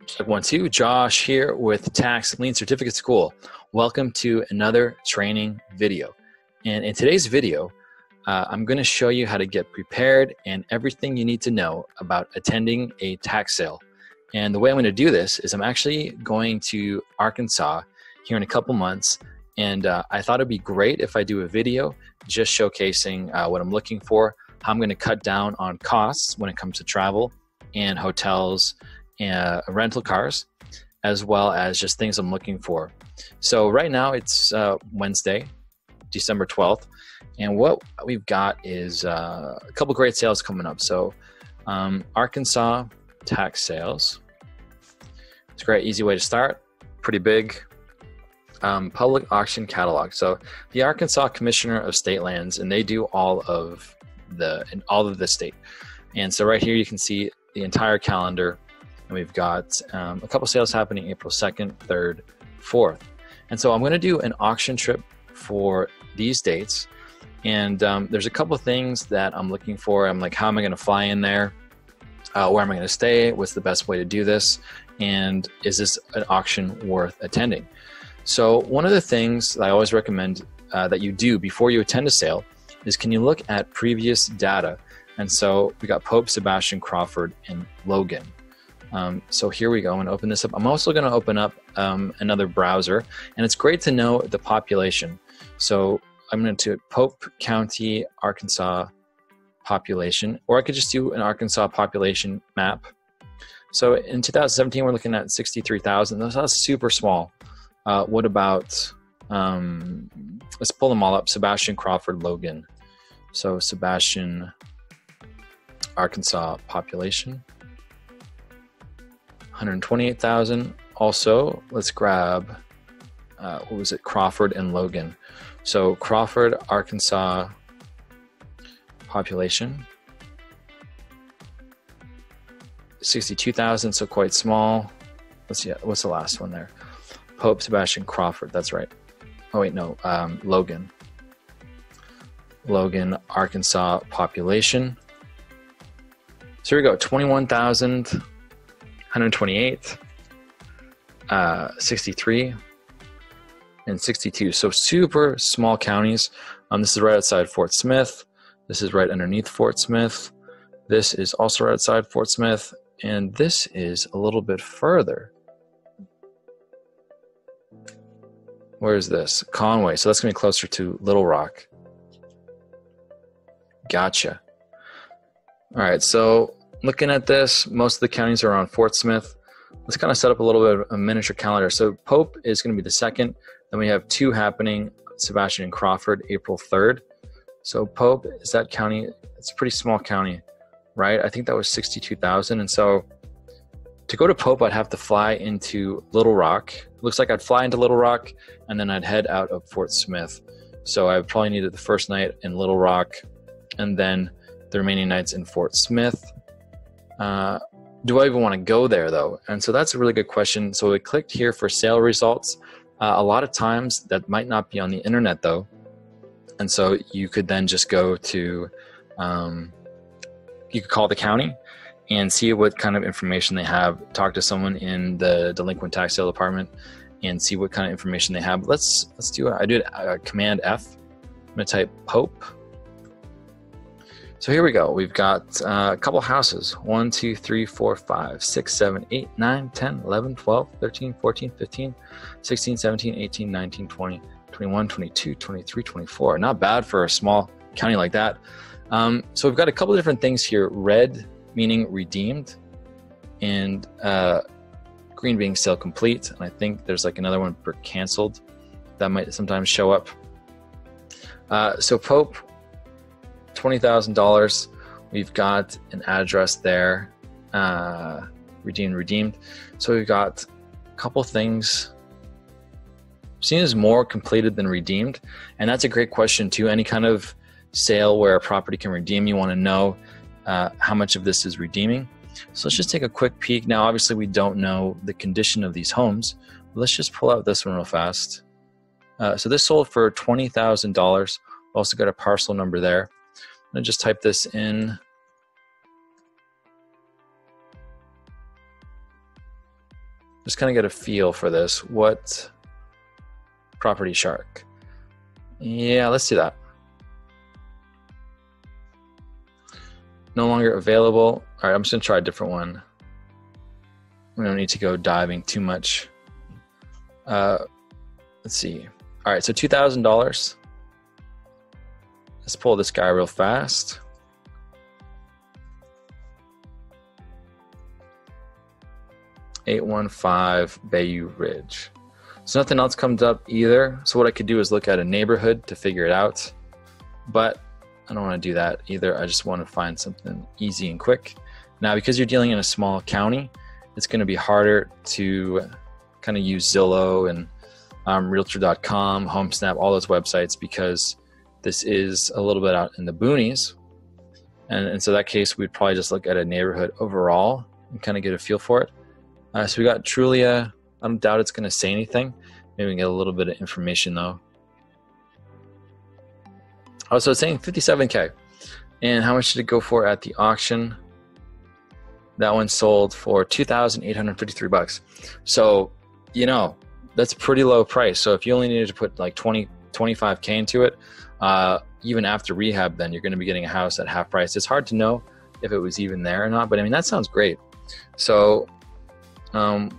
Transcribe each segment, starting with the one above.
Check 1, 2. Josh here with Tax Lien Certificate School. Welcome to another training video. And in today's video, I'm going to show you how to get prepared and everything you need to know about attending a tax sale. And the way I'm going to do this is I'm actually going to Arkansas here in a couple months. And I thought it'd be great if I do a video just showcasing what I'm looking for, how I'm going to cut down on costs when it comes to travel and hotels and rental cars, as well as just things I'm looking for. So right now it's Wednesday, December 12th, and what we've got is a couple great sales coming up. So Arkansas tax sales. It's a great, easy way to start. Pretty big. Public auction catalog. So the Arkansas Commissioner of State Lands, and they do all of the state. And so right here you can see the entire calendar. And we've got a couple sales happening April 2nd, 3rd, 4th. And so I'm going to do an auction trip for these dates. And there's a couple things that I'm looking for. I'm like, how am I going to fly in there? Where am I going to stay? What's the best way to do this? And is this an auction worth attending? So one of the things that I always recommend that you do before you attend a sale is, can you look at previous data? And so we got Pope, Sebastian, Crawford, and Logan. So here we go. I'm going to open this up. I'm also going to open up another browser, and it's great to know the population. So I'm going to Pope County, Arkansas population, or I could just do an Arkansas population map. So in 2017, we're looking at 63,000. That's super small. What about, let's pull them all up. Sebastian, Crawford, Logan. So Sebastian, Arkansas population. 128,000. Also, let's grab, what was it? Crawford and Logan. So Crawford, Arkansas population. 62,000, so quite small. Let's see, what's the last one there? Pope, Sebastian, Crawford, that's right. Oh wait, no, Logan. Logan, Arkansas population. So here we go, 21,000, 128, 63, and 62. So super small counties. This is right outside Fort Smith. This is right underneath Fort Smith. This is also right outside Fort Smith. And this is a little bit further. Where is this? Conway. So that's going to be closer to Little Rock. Gotcha. All right. So looking at this, most of the counties are on Fort Smith. Let's kind of set up a little bit of a miniature calendar. So Pope is going to be the 2nd. Then we have 2 happening, Sebastian and Crawford, April 3rd. So Pope is that county. It's a pretty small county, right? I think that was 62,000. And so to go to Pope, I'd have to fly into Little Rock. It looks like I'd fly into Little Rock, and then I'd head out of Fort Smith. So I probably needed the first night in Little Rock, and then the remaining nights in Fort Smith. Do I even want to go there, though? And so that's a really good question. So we clicked here for sale results. A lot of times that might not be on the internet, though. And so you could then just go to, you could call the county and see what kind of information they have. Talk to someone in the delinquent tax sale department and see what kind of information they have. Let's do it. I do Command F. I'm going to type Pope. So here we go. We've got a couple houses. 1, 2, 3, 4, 5, 6, 7, 8, 9, 10, 11, 12, 13, 14, 15, 16, 17, 18, 19, 20, 21, 22, 23, 24. Not bad for a small county like that. So we've got a couple of different things here. Red meaning redeemed, and green being sale complete. And I think there's like another one for canceled that might sometimes show up. So Pope, $20,000. We've got an address there. Redeemed. So we've got a couple things. Seen as more completed than redeemed, and that's a great question too. Any kind of sale where a property can redeem, you want to know how much of this is redeeming. So let's just take a quick peek. Now, obviously, we don't know the condition of these homes. Let's just pull out this one real fast. So this sold for $20,000. Also got a parcel number there. I'm going to just type this in. I'm going to just type this in. Just kind of get a feel for this. What Property Shark? Yeah, let's do that. No longer available. All right, I'm just gonna try a different one. We don't need to go diving too much. Let's see. All right, so $2,000. Let's pull this guy real fast. $815 Bayou Ridge. So nothing else comes up either. So what I could do is look at a neighborhood to figure it out, but I don't want to do that either. I just want to find something easy and quick. Now, because you're dealing in a small county, it's going to be harder to kind of use Zillow and Realtor.com, HomeSnap, all those websites, because this is a little bit out in the boonies. And so in that case, we'd probably just look at a neighborhood overall and kind of get a feel for it. So we got Trulia. I don't doubt it's going to say anything. Maybe we can get a little bit of information though. Oh, so it's saying 57K. And how much did it go for at the auction? That one sold for $2,853. So, you know, that's a pretty low price. So if you only needed to put like 25K into it, even after rehab, then you're going to be getting a house at half price. It's hard to know if it was even there or not, but I mean, that sounds great. So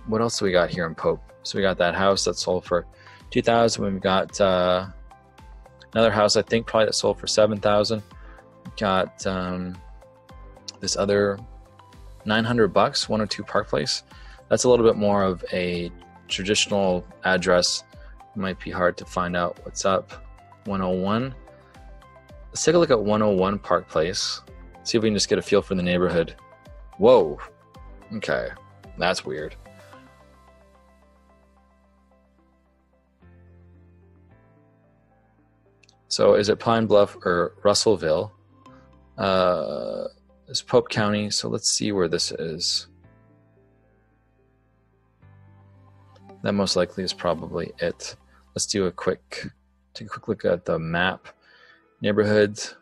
what else do we got here in Pope? So we got that house that sold for $2,000. We've got another house, I think probably that sold for $7,000. Got this other $900, 102 Park Place. That's a little bit more of a traditional address. It might be hard to find out what's up. 101. Let's take a look at 101 Park Place. See if we can just get a feel for the neighborhood. Whoa. Okay. That's weird. So is it Pine Bluff or Russellville? It's Pope County, so let's see where this is. That most likely is probably it. Let's do a quick, take a quick look at the map. Neighborhoods.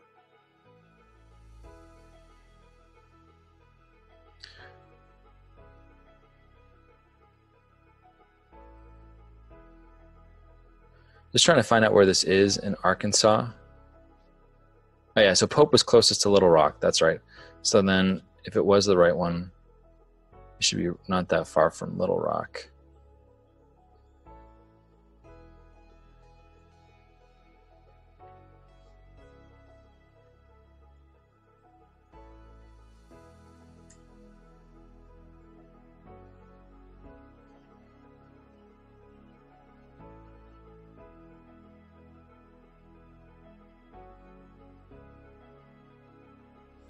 Just trying to find out where this is in Arkansas. Oh yeah, so Pope was closest to Little Rock, that's right. So then if it was the right one, it should be not that far from Little Rock.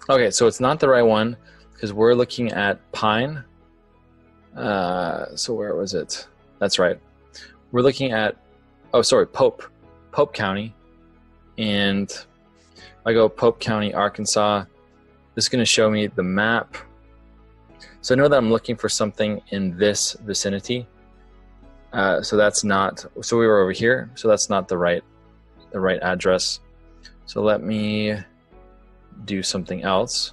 Okay, so it's not the right one because we're looking at Pine. So where was it? That's right. We're looking at, oh, sorry, Pope County. And if I go Pope County, Arkansas, this is going to show me the map. So I know that I'm looking for something in this vicinity. So that's not, so we were over here. So that's not the right address. So let me do something else.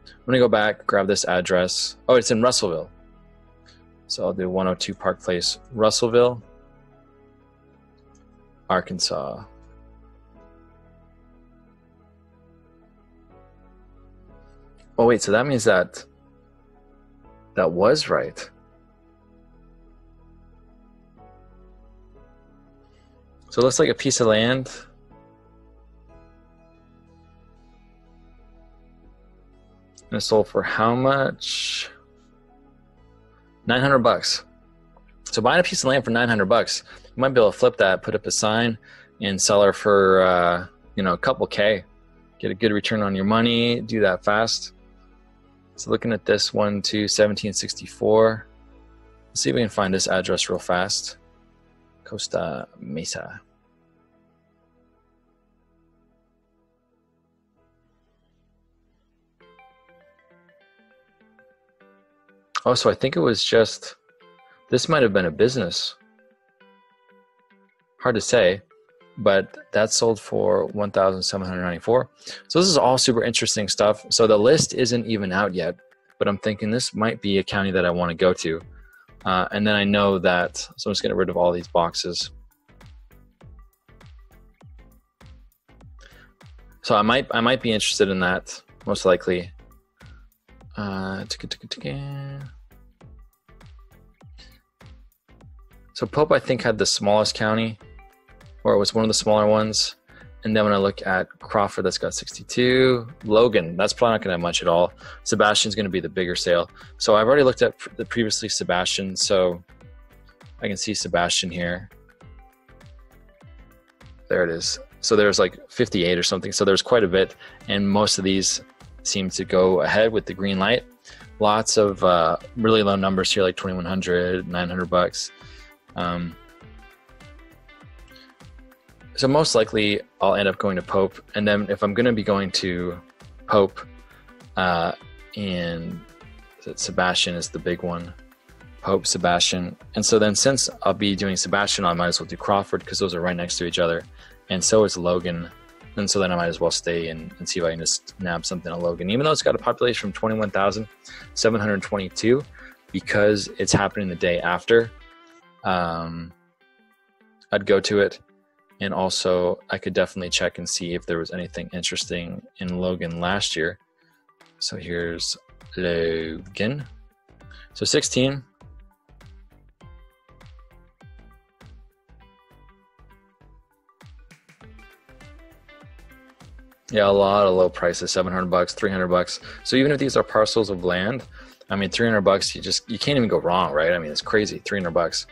I'm gonna go back, grab this address. Oh, it's in Russellville. So I'll do 102 Park Place, Russellville, Arkansas. Oh wait, so that means that was right. So it looks like a piece of land. And it sold for how much? $900. So buying a piece of land for $900, you might be able to flip that, put up a sign, and sell her for a couple K. Get a good return on your money. Do that fast. So looking at this one to 1764. Let's see if we can find this address real fast. Costa Mesa. Oh, so I think it was just, this might have been a business. Hard to say, but that sold for $1,794. So this is all super interesting stuff. So the list isn't even out yet, but I'm thinking this might be a county that I want to go to. And then I know that, so I'm just getting rid of all these boxes. So I might be interested in that, most likely. So Pope, I think, had the smallest county, or it was one of the smaller ones. And then when I look at Crawford, that's got 62. Logan, that's probably not going to have much at all. Sebastian's going to be the bigger sale. So I've already looked at the previously Sebastian, so I can see Sebastian here. There it is. So there's like 58 or something. So there's quite a bit, and most of these seem to go ahead with the green light. Lots of really low numbers here, like 2,100, 900 bucks. So most likely I'll end up going to Pope, and then if I'm going to be going to Pope, and Sebastian is the big one, Pope, Sebastian, and so then since I'll be doing Sebastian, I might as well do Crawford because those are right next to each other, and so is Logan, and so then I might as well stay and see if I can just nab something at Logan, even though it's got a population from 21,722, because it's happening the day after. I'd go to it. And also, I could definitely check and see if there was anything interesting in Logan last year. So here's Logan. So 16. Yeah, a lot of low prices, 700 bucks, 300 bucks. So even if these are parcels of land, I mean, 300 bucks, you can't even go wrong, right? I mean, it's crazy, 300 bucks.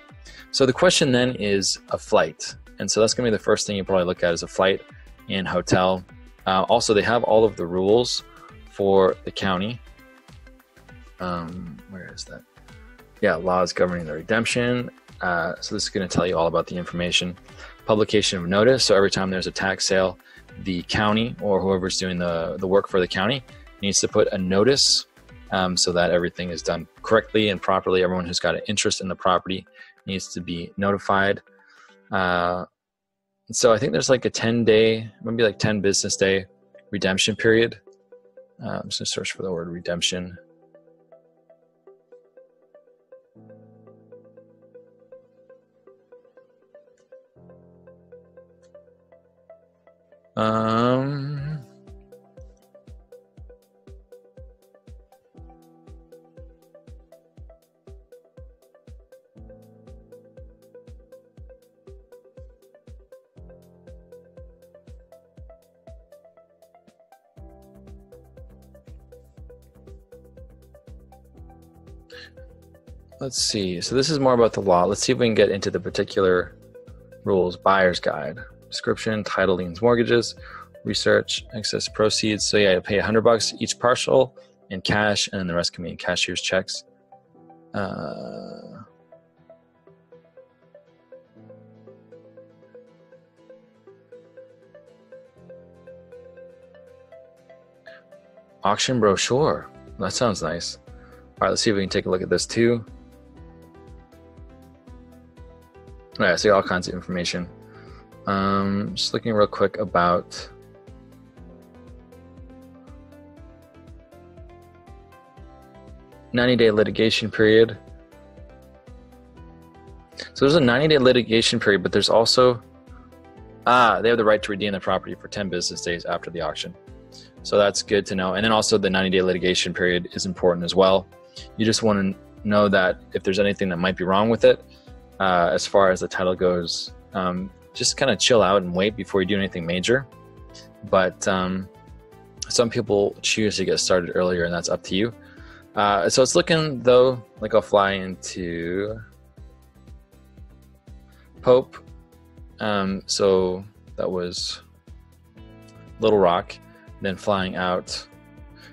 So the question then is a flight. And so that's going to be the first thing you probably look at is a flight and hotel. Also, they have all of the rules for the county. Where is that? Yeah, laws governing the redemption. So this is going to tell you all about the information. Publication of notice. So every time there's a tax sale, the county or whoever's doing the work for the county needs to put a notice so that everything is done correctly and properly. Everyone who's got an interest in the property needs to be notified. So I think there's like a 10-day, maybe like 10 business day redemption period. I'm just gonna search for the word redemption. Let's see. So this is more about the law. Let's see if we can get into the particular rules. Buyer's guide, description, title, liens, mortgages, research, excess proceeds. So yeah, you pay $100 each parcel in cash, and then the rest can be in cashier's checks. Auction brochure. That sounds nice. All right, let's see if we can take a look at this too. All right, I see all kinds of information. Just looking real quick about $90-day litigation period. So there's a 90-day litigation period, but there's also, they have the right to redeem the property for 10 business days after the auction. So that's good to know. And then also the 90-day litigation period is important as well. You just want to know that if there's anything that might be wrong with it, as far as the title goes, just kind of chill out and wait before you do anything major. But some people choose to get started earlier, and that's up to you. So it's looking, though, like I'll fly into Pope. So that was Little Rock, then flying out.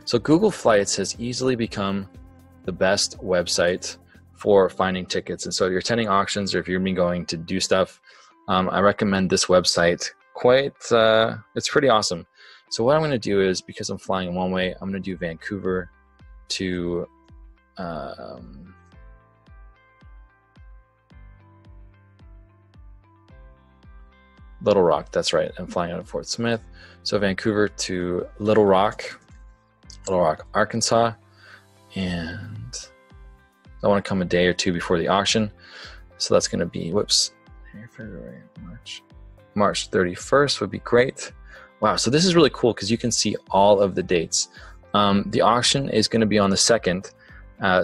So Google Flights has easily become the best website for finding tickets. And so if you're attending auctions or if you're going to do stuff, I recommend this website quite, it's pretty awesome. So what I'm going to do is, because I'm flying one way, I'm going to do Vancouver to Little Rock. That's right. I'm flying out of Fort Smith. So Vancouver to Little Rock, Arkansas. And I want to come a day or two before the auction. So that's going to be, whoops, February, March 31st would be great. Wow, so this is really cool because you can see all of the dates. The auction is going to be on the 2nd.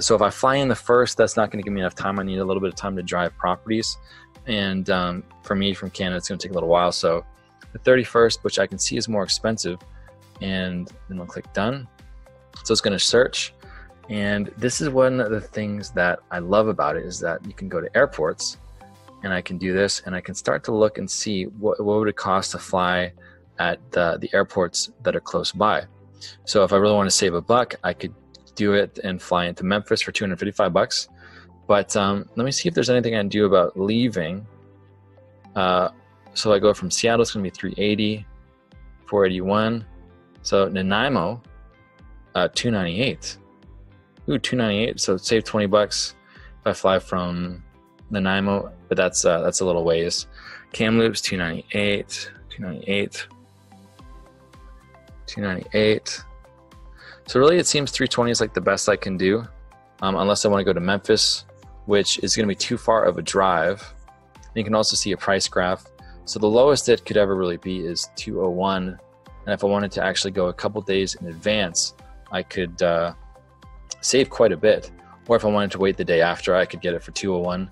So if I fly in the 1st, that's not going to give me enough time. I need a little bit of time to drive properties. And for me from Canada, it's going to take a little while. So the 31st, which I can see is more expensive, and then I'll click done. So it's going to search. And this is one of the things that I love about it, is that you can go to airports and I can do this and I can start to look and see what would it cost to fly at the airports that are close by. So if I really want to save $1, I could do it and fly into Memphis for $255. But let me see if there's anything I can do about leaving. So I go from Seattle, it's going to be 380, 481. So Nanaimo, 298. Ooh, 298. So save $20 if I fly from Nanaimo, but that's a little ways. Kamloops, 298, 298, 298. So really, it seems 320 is like the best I can do, unless I want to go to Memphis, which is going to be too far of a drive. And you can also see a price graph. So the lowest it could ever really be is 201. And if I wanted to actually go a couple days in advance, I could save quite a bit. Or if I wanted to wait the day after, I could get it for 201.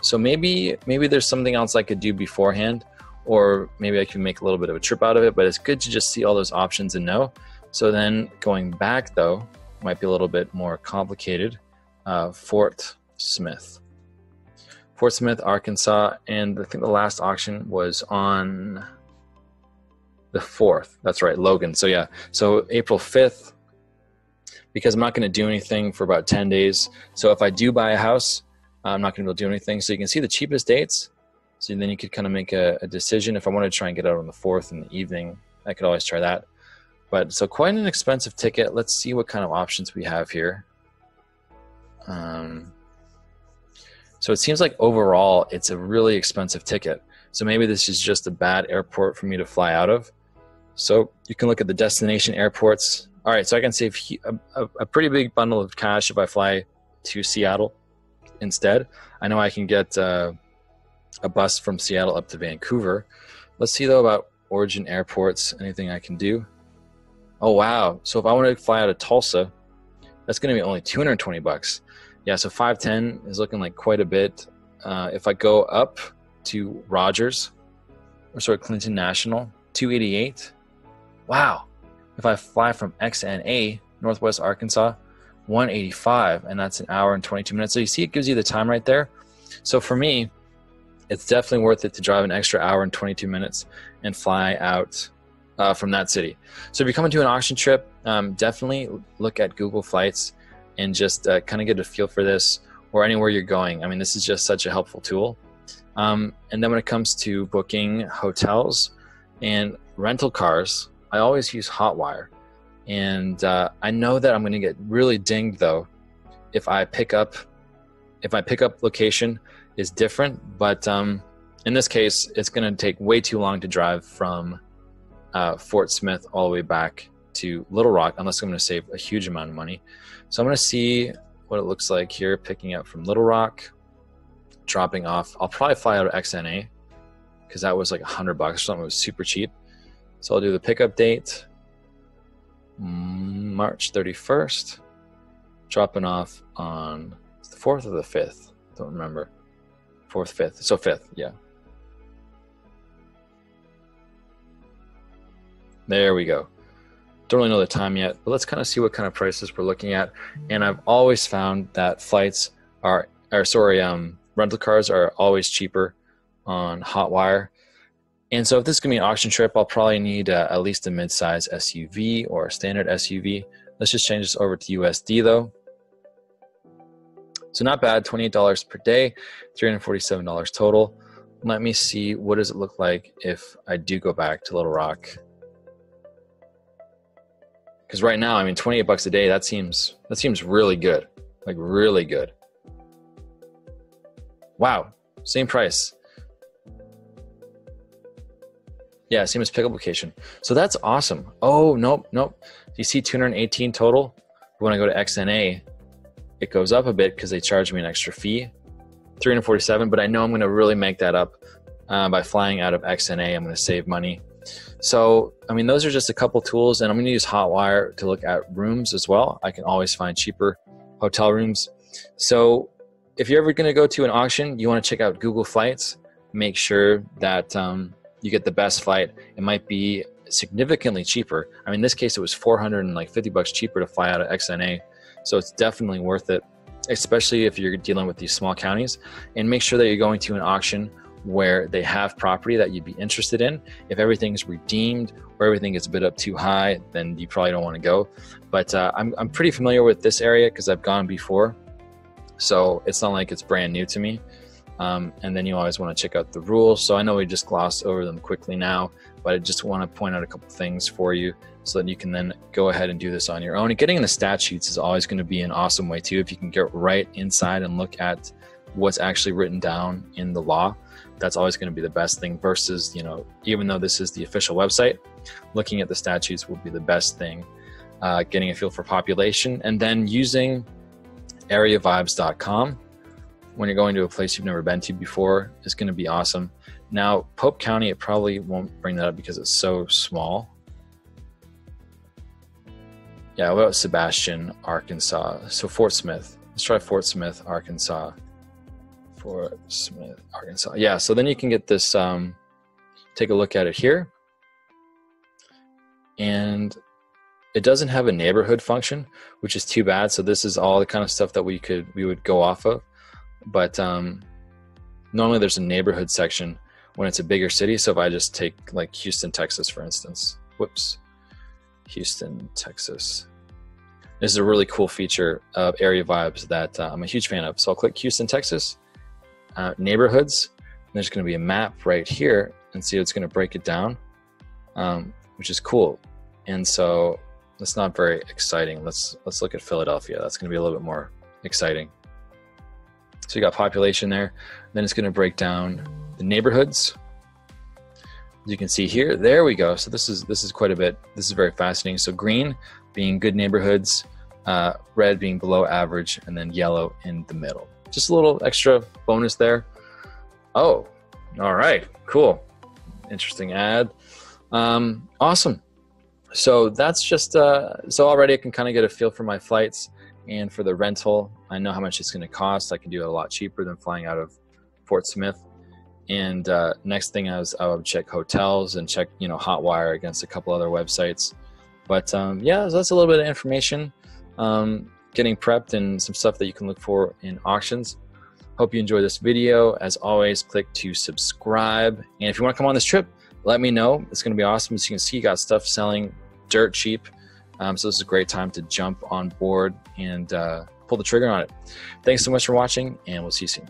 So maybe there's something else I could do beforehand, or maybe I can make a little bit of a trip out of it, but it's good to just see all those options and know. So then going back though, might be a little bit more complicated. Fort Smith, Arkansas. And I think the last auction was on the 4th. That's right, Logan. So yeah, so April 5th, because I'm not going to do anything for about 10 days. So if I do buy a house, I'm not going to be able to do anything. So you can see the cheapest dates. So then you could kind of make a decision. If I wanted to try and get out on the 4th in the evening, I could always try that. But so quite an expensive ticket. Let's see what kind of options we have here. So it seems like overall it's a really expensive ticket. So maybe this is just a bad airport for me to fly out of. So you can look at the destination airports. All right, so I can save a pretty big bundle of cash if I fly to Seattle instead. I know I can get a bus from Seattle up to Vancouver. Let's see though about origin airports, anything I can do. Oh wow, so if I want to fly out of Tulsa, that's going to be only $220. Yeah, so 510 is looking like quite a bit. If I go up to Rogers, or sorry, Clinton National, 288. Wow. If I fly from XNA, Northwest Arkansas, 185, and that's an hour and 22 minutes. So you see it gives you the time right there. So for me, it's definitely worth it to drive an extra hour and 22 minutes and fly out from that city. So if you're coming to an auction trip, definitely look at Google Flights and just kind of get a feel for this, or anywhere you're going. I mean, this is just such a helpful tool. And then when it comes to booking hotels and rental cars, I always use Hotwire. And I know that I'm going to get really dinged though if my pickup location is different. But in this case, it's going to take way too long to drive from Fort Smith all the way back to Little Rock, unless I'm going to save a huge amount of money. So I'm going to see what it looks like here, picking up from Little Rock, dropping off. I'll probably fly out of XNA because that was like $100 or something. It was super cheap. So I'll do the pickup date, March 31st, dropping off on the 4th or the 5th. Don't remember. 4th, 5th. So 5th, yeah. There we go. Don't really know the time yet, but let's kind of see what kind of prices we're looking at. And I've always found that rental cars are always cheaper on Hotwire. And so if this is going to be an auction trip, I'll probably need at least a mid-size SUV or a standard SUV. Let's just change this over to USD though. So not bad, $28 per day, $347 total. Let me see, what does it look like if I do go back to Little Rock? Because right now, I mean, $28 a day, that seems really good, like really good. Wow, same price. Yeah, same as pickup location. So that's awesome. Oh, nope. You see 218 total. We want to go to XNA. it goes up a bit because they charge me an extra fee, $347, but I know I'm going to really make that up by flying out of XNA. I'm going to save money. So, I mean, those are just a couple tools, and I'm going to use Hotwire to look at rooms as well. I can always find cheaper hotel rooms. So if you're ever going to go to an auction, you want to check out Google Flights. Make sure that you get the best flight. It might be significantly cheaper. I mean, in this case, it was $450 cheaper to fly out of XNA. So it's definitely worth it, especially if you're dealing with these small counties. And make sure that you're going to an auction where they have property that you'd be interested in. If everything's redeemed or everything is a bit up too high, then you probably don't want to go. But I'm pretty familiar with this area because I've gone before. So it's not like it's brand new to me. And then you always want to check out the rules. So I know we just glossed over them quickly now, but I just want to point out a couple things for you so that you can then go ahead and do this on your own. And getting in the stat sheets is always going to be an awesome way too. If you can get right inside and look at what's actually written down in the law, that's always going to be the best thing versus, you know, even though this is the official website, looking at the statutes will be the best thing. Getting a feel for population, and then using areavibes.com when you're going to a place you've never been to before is going to be awesome. Now, Pope County, it probably won't bring that up because it's so small. Yeah, what about Sebastian, Arkansas? So Fort Smith. Let's try Fort Smith, Arkansas. Fort Smith, Arkansas. Yeah, so then you can get this, take a look at it here. And it doesn't have a neighborhood function, which is too bad. So this is all the kind of stuff that we would go off of. But normally there's a neighborhood section when it's a bigger city. So if I just take like Houston, Texas, for instance, whoops, Houston, Texas. This is a really cool feature of Area Vibes that I'm a huge fan of. So I'll click Houston, Texas, neighborhoods. And there's going to be a map right here, and see it's going to break it down, which is cool. And so that's not very exciting. Let's look at Philadelphia. That's going to be a little bit more exciting. So you got population there. Then it's going to break down the neighborhoods. As you can see here, there we go. So this is quite a bit. This is very fascinating. So green being good neighborhoods, red being below average, and then yellow in the middle. Just a little extra bonus there. Oh, all right, cool. Interesting ad. Awesome. So that's just, so already I can kind of get a feel for my flights, and for the rental, I know how much it's going to cost. I can do it a lot cheaper than flying out of Fort Smith. And next thing I would check hotels and check, you know, Hotwire against a couple other websites. But yeah, so that's a little bit of information, getting prepped and some stuff that you can look for in auctions. Hope you enjoyed this video. As always, click to subscribe. And if you want to come on this trip, let me know. It's going to be awesome. As you can see, you got stuff selling dirt cheap. So this is a great time to jump on board and pull the trigger on it. Thanks so much for watching, and we'll see you soon.